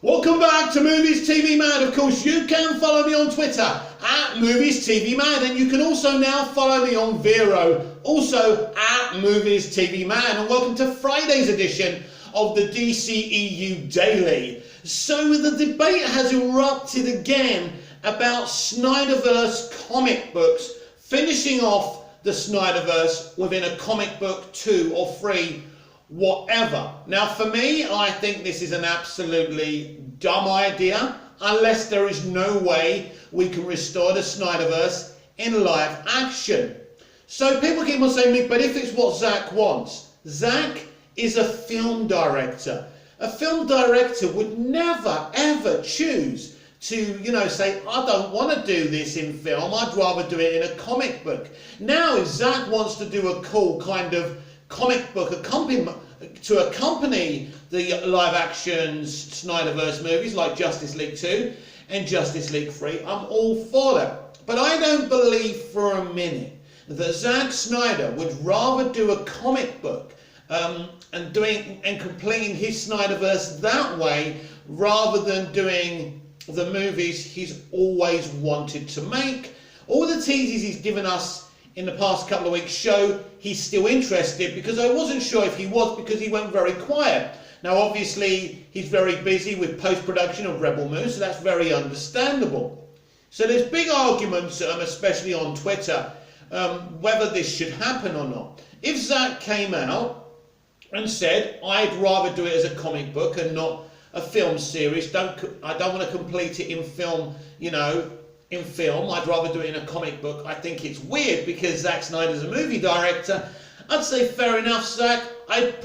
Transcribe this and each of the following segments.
Welcome back to Movies TV Mad. Of course, you can follow me on Twitter at Movies TV Mad, and you can also now follow me on Vero, also at Movies TV Mad. And welcome to Friday's edition of the DCEU Daily. So the debate has erupted again about Snyderverse comic books, finishing off the Snyderverse within a comic book 2 or 3. Whatever. Now for me, I think this is an absolutely dumb idea unless there is no way we can restore the Snyderverse in live action. So people keep on saying, Mick, but if it's what Zack wants. Zack is a film director. A film director would never ever choose to, say, I don't want to do this in film, I'd rather do it in a comic book. Now if Zack wants to do a cool kind of comic book to accompany the live action Snyderverse movies like Justice League 2 and Justice League 3, I'm all for that. But I don't believe for a minute that Zack Snyder would rather do a comic book and completing his Snyderverse that way rather than doing the movies he's always wanted to make. All the teases he's given us in the past couple of weeks show he's still interested, because I wasn't sure if he was, because he went very quiet. Now obviously he's very busy with post-production of Rebel Moon, so that's very understandable. So there's big arguments, especially on Twitter, whether this should happen or not. If Zack came out and said, I'd rather do it as a comic book and not a film series, I don't want to complete it in film, in film, I'd rather do it in a comic book. I think it's weird because Zack Snyder's a movie director. I'd say fair enough, Zack. I'd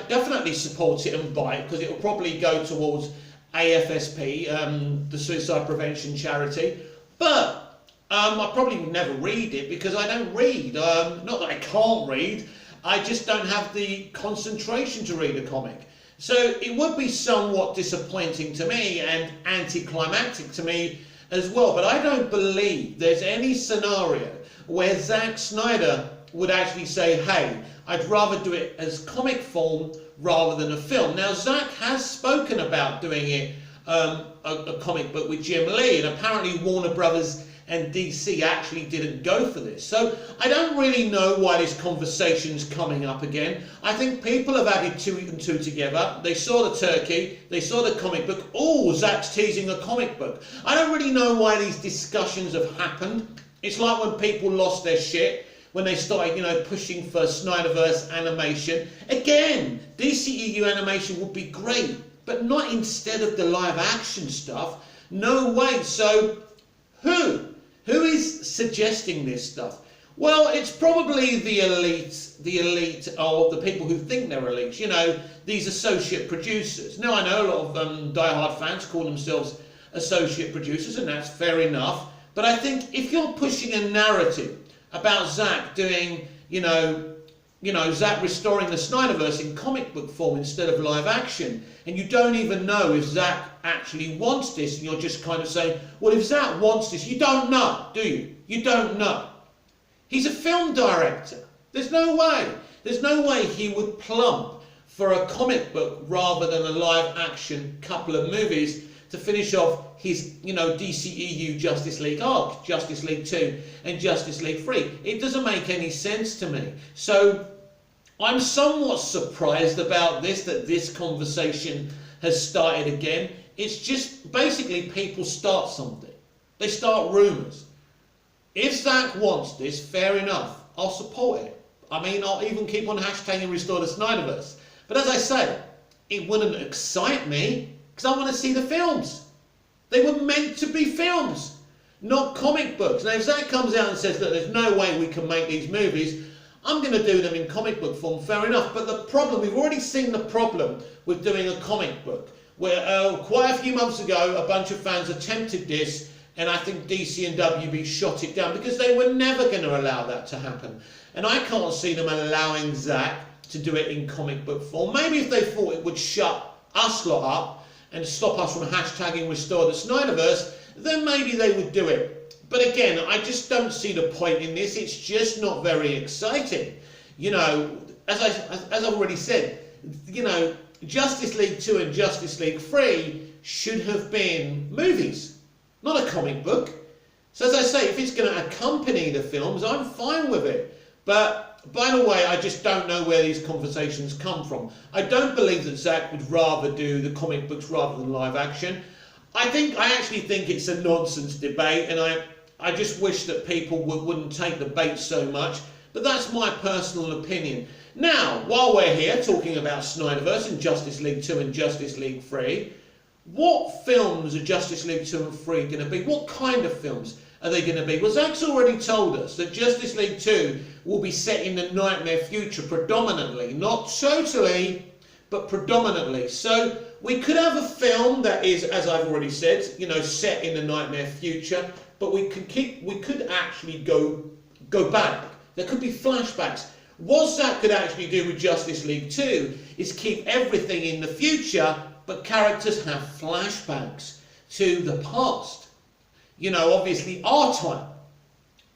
definitely support it and buy it, because it will probably go towards AFSP, the suicide prevention charity. But I probably would never read it because I don't read. Not that I can't read, I just don't have the concentration to read a comic. So it would be somewhat disappointing to me and anticlimactic to me as well, but I don't believe there's any scenario where Zack Snyder would actually say, hey, I'd rather do it as comic form rather than a film. Now Zack has spoken about doing it a comic book with Jim Lee, and apparently Warner Brothers and DC actually didn't go for this. So I don't really know why this conversation's coming up again. I think people have added 2 and 2 together. They saw the turkey, they saw the comic book. Oh, Zack's teasing a comic book. I don't really know why these discussions have happened. It's like when people lost their shit when they started, pushing for Snyderverse animation. Again, DCEU animation would be great, but not instead of the live action stuff. No way. So Who is suggesting this stuff? Well, it's probably the elite of the people who think they're elites, these associate producers. Now, I know a lot of diehard fans call themselves associate producers, and that's fair enough. But I think if you're pushing a narrative about Zack doing, Zack restoring the Snyderverse in comic book form instead of live action, and you don't even know if Zack actually wants this, and you're just kind of saying, well, if Zack wants this, you don't know, do you? You don't know. He's a film director. There's no way he would plump for a comic book rather than a live action couple of movies to finish off his, DCEU Justice League arc, Justice League 2 and Justice League 3. It doesn't make any sense to me. So I'm somewhat surprised about this, that this conversation has started again. It's just basically people start something. They start rumours. If Zack wants this, fair enough. I'll support it. I mean, I'll even keep on hashtagging Restore the Snyderverse. But as I say, it wouldn't excite me because I want to see the films. They were meant to be films, not comic books. Now, if Zack comes out and says, look, there's no way we can make these movies, I'm going to do them in comic book form, fair enough. But the problem, we've already seen the problem with doing a comic book, where quite a few months ago, a bunch of fans attempted this, and I think DC and WB shot it down because they were never going to allow that to happen. And I can't see them allowing Zack to do it in comic book form. Maybe if they thought it would shut us lot up and stop us from hashtagging Restore the Snyderverse, then maybe they would do it. But again, I just don't see the point in this. It's just not very exciting. As I've already said, Justice League 2 and Justice League 3 should have been movies, not a comic book. So as I say, if it's going to accompany the films, I'm fine with it. But by the way, I just don't know where these conversations come from. I don't believe that Zack would rather do the comic books rather than live action. I actually think it's a nonsense debate, and I just wish that people wouldn't take the bait so much. But that's my personal opinion. Now, while we're here talking about Snyderverse and Justice League 2 and Justice League 3, what films are Justice League 2 and 3 going to be? What kind of films are they going to be? Well, Zack's already told us that Justice League 2 will be set in the nightmare future predominantly. Not totally, but predominantly. So we could have a film that is, as I've already said, you know, set in the nightmare future, but we could actually go back. There could be flashbacks. What Zack could actually do with Justice League 2 is keep everything in the future, but characters have flashbacks to the past. You know, obviously our time.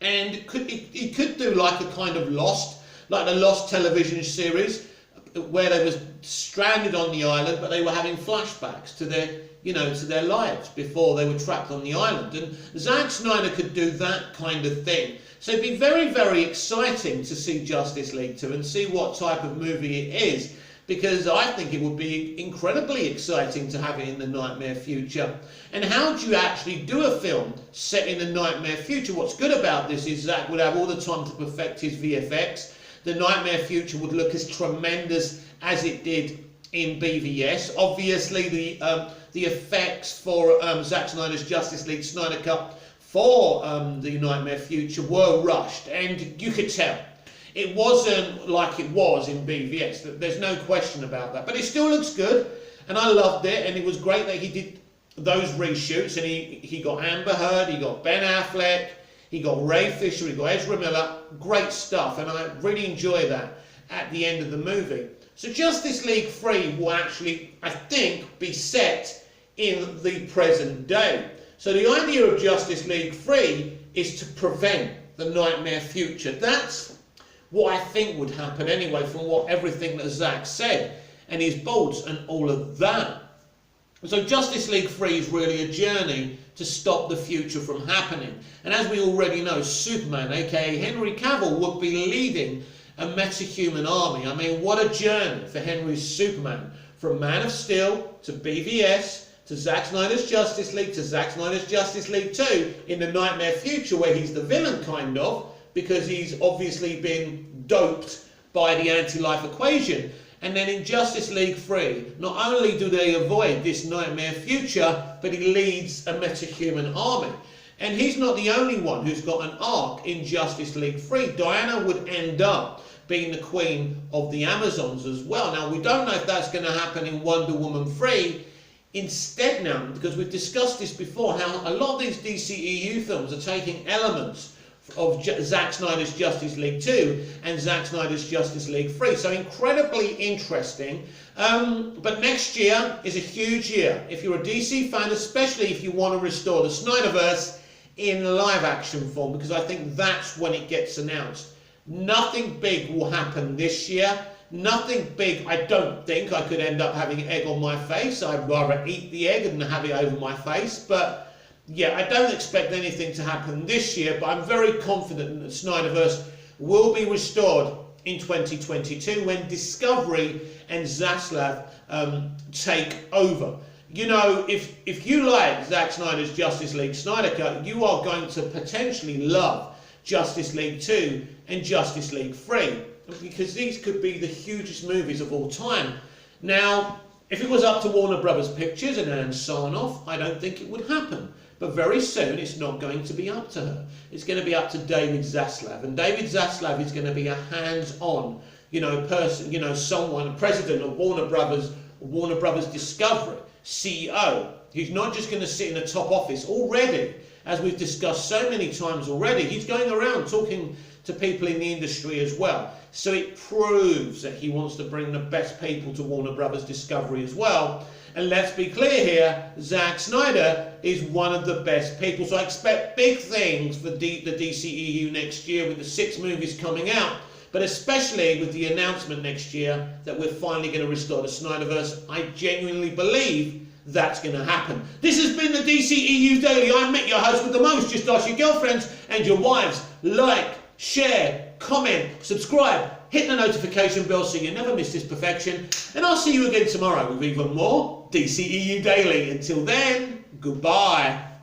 And he could do like a kind of Lost, like the Lost television series, where they was stranded on the island, but they were having flashbacks to their, you know, to their lives before they were trapped on the island. And Zack Snyder could do that kind of thing. So it'd be very, very exciting to see Justice League 2 and see what type of movie it is, because I think it would be incredibly exciting to have it in the nightmare future. And how do you actually do a film set in the nightmare future? What's good about this is Zack would have all the time to perfect his VFX. The nightmare future would look as tremendous as it did in BVS. Obviously, the effects for Zack Snyder's Justice League Snyder Cut for the nightmare future were rushed, and you could tell. It wasn't like it was in BVS. There's no question about that. But it still looks good, and I loved it, and it was great that he did those reshoots, and he got Amber Heard, he got Ben Affleck, he got Ray Fisher, he got Ezra Miller. Great stuff, and I really enjoy that at the end of the movie. So Justice League 3 will actually, I think, be set in the present day. So the idea of Justice League 3 is to prevent the nightmare future. That's what I think would happen anyway, from everything that Zack said and his bolts and all of that. So Justice League 3 is really a journey to stop the future from happening. And as we already know, Superman, aka Henry Cavill, would be leading a metahuman army. I mean, what a journey for Henry's Superman. From Man of Steel to BVS to Zack Snyder's Justice League to Zack Snyder's Justice League 2 in the nightmare future, where he's the villain kind of, because he's obviously been doped by the anti-life equation. And then in Justice League 3, not only do they avoid this nightmare future, but he leads a metahuman army. And he's not the only one who's got an arc in Justice League 3. Diana would end up being the queen of the Amazons as well. Now, we don't know if that's going to happen in Wonder Woman 3. Instead now, because we've discussed this before, how a lot of these dceu films are taking elements of Zack Snyder's Justice League 2 and Zack Snyder's Justice League 3. So incredibly interesting. But next year is a huge year. If you're a DC fan, especially if you want to restore the Snyderverse in live action form, because I think that's when it gets announced. Nothing big will happen this year. Nothing big. I don't think I could end up having egg on my face. I'd rather eat the egg than have it over my face. But yeah, I don't expect anything to happen this year, but I'm very confident that Snyderverse will be restored in 2022 when Discovery and Zaslav take over. You know, if you like Zack Snyder's Justice League Snyder Cut, you are going to potentially love Justice League 2 and Justice League 3, because these could be the hugest movies of all time. Now, if it was up to Warner Brothers Pictures and Ann Sarnoff, I don't think it would happen. But very soon, it's not going to be up to her. It's going to be up to David Zaslav. And David Zaslav is going to be a hands-on, you know, person, you know, someone, president of Warner Brothers Discovery, CEO. He's not just going to sit in a top office. Already, as we've discussed so many times already, he's going around talking to people in the industry as well. So it proves that he wants to bring the best people to Warner Brothers Discovery as well. And let's be clear here, Zack Snyder is one of the best people. So I expect big things for the DCEU next year with the 6 movies coming out. But especially with the announcement next year that we're finally going to restore the Snyderverse. I genuinely believe that's going to happen. This has been the DCEU Daily. I'm Mick, your host with the most. Just ask your girlfriends and your wives. Like, share, comment, subscribe, hit the notification bell so you never miss this perfection. And I'll see you again tomorrow with even more DCEU Daily. Until then, goodbye.